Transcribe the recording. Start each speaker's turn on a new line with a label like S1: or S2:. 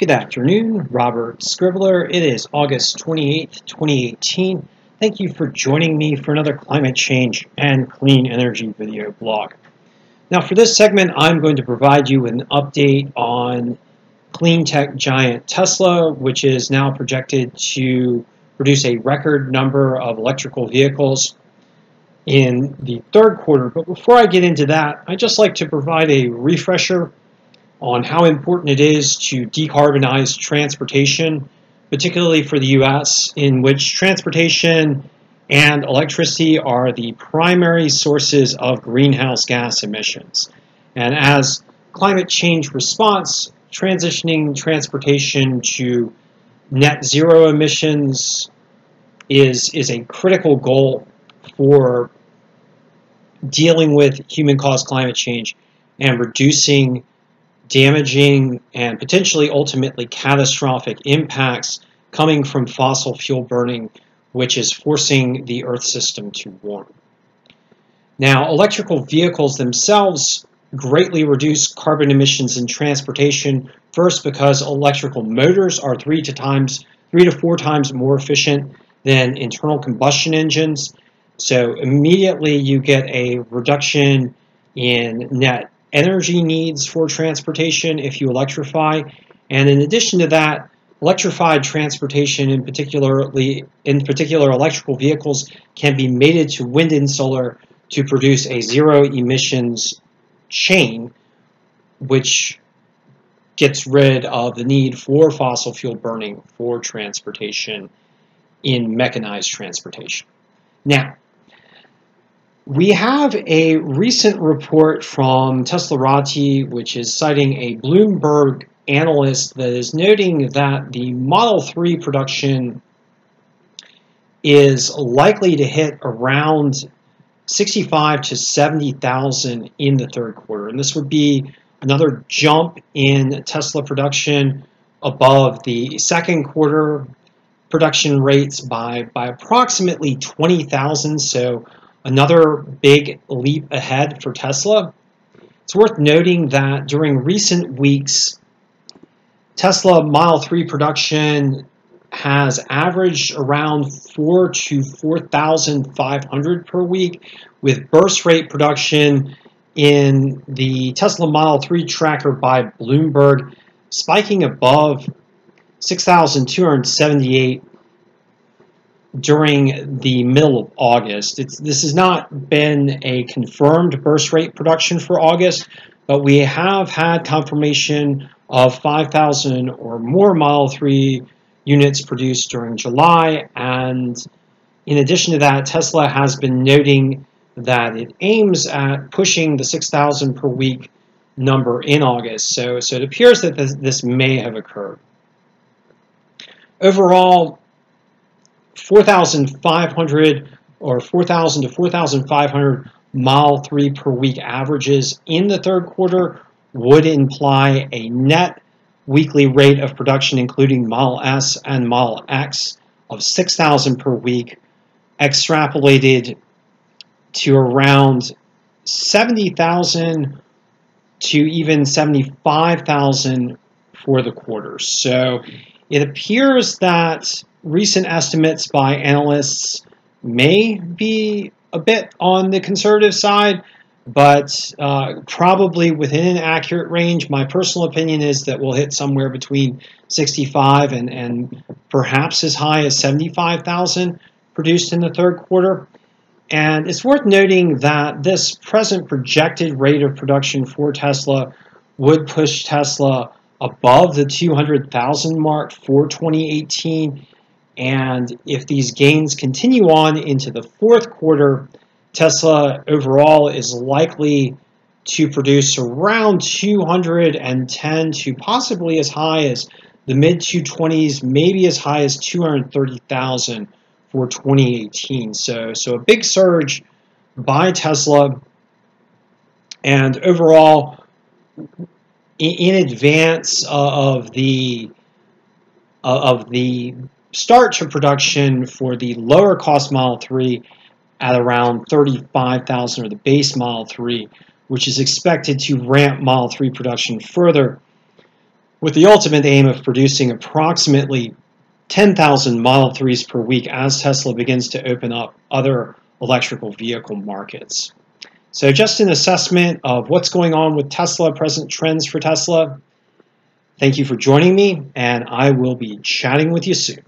S1: Good afternoon, Robert Scribbler. It is August 28th, 2018. Thank you for joining me for another climate change and clean energy video blog. Now for this segment, I'm going to provide you with an update on clean tech giant Tesla, which is now projected to produce a record number of electrical vehicles in the third quarter. But before I get into that, I'd just like to provide a refresher on how important it is to decarbonize transportation, particularly for the US, in which transportation and electricity are the primary sources of greenhouse gas emissions. And as climate change response, transitioning transportation to net zero emissions is a critical goal for dealing with human-caused climate change and reducing damaging and potentially ultimately catastrophic impacts coming from fossil fuel burning, which is forcing the Earth system to warm. Now, electrical vehicles themselves greatly reduce carbon emissions in transportation, first because electrical motors are 3 to 4 times more efficient than internal combustion engines. So immediately you get a reduction in net energy needs for transportation if you electrify. And in addition to that, electrified transportation, in particular electrical vehicles, can be mated to wind and solar to produce a zero emissions chain, which gets rid of the need for fossil fuel burning for transportation in mechanized transportation. Now, we have a recent report from Teslarati, which is citing a Bloomberg analyst that is noting that the Model 3 production is likely to hit around 65 to 70,000 in the third quarter. And this would be another jump in Tesla production above the second quarter production rates by approximately 20,000. So another big leap ahead for Tesla. It's worth noting that during recent weeks, Tesla Model 3 production has averaged around 4,000 to 4,500 per week, with burst rate production in the Tesla Model 3 tracker by Bloomberg spiking above 6,278 during the middle of August. This has not been a confirmed burst rate production for August, but we have had confirmation of 5,000 or more Model 3 units produced during July. And in addition to that, Tesla has been noting that it aims at pushing the 6,000 per week number in August. So it appears that this may have occurred. Overall, 4,500 or 4,000 to 4,500 Model 3 per week averages in the third quarter would imply a net weekly rate of production, including Model S and Model X, of 6,000 per week, extrapolated to around 70,000 to even 75,000 for the quarter. So it appears that recent estimates by analysts may be a bit on the conservative side, but probably within an accurate range. My personal opinion is that we'll hit somewhere between 65 and perhaps as high as 75,000 produced in the third quarter. And it's worth noting that this present projected rate of production for Tesla would push Tesla above the 200,000 mark for 2018. And if these gains continue on into the fourth quarter, Tesla overall is likely to produce around 210 to possibly as high as the mid-220s, maybe as high as 230,000 for 2018. So a big surge by Tesla, and overall, in advance of the start to production for the lower cost Model 3 at around 35,000, or the base Model 3, which is expected to ramp Model 3 production further. with the ultimate aim of producing approximately 10,000 Model 3s per week as Tesla begins to open up other electrical vehicle markets. So just an assessment of what's going on with Tesla, present trends for Tesla. Thank you for joining me, and I will be chatting with you soon.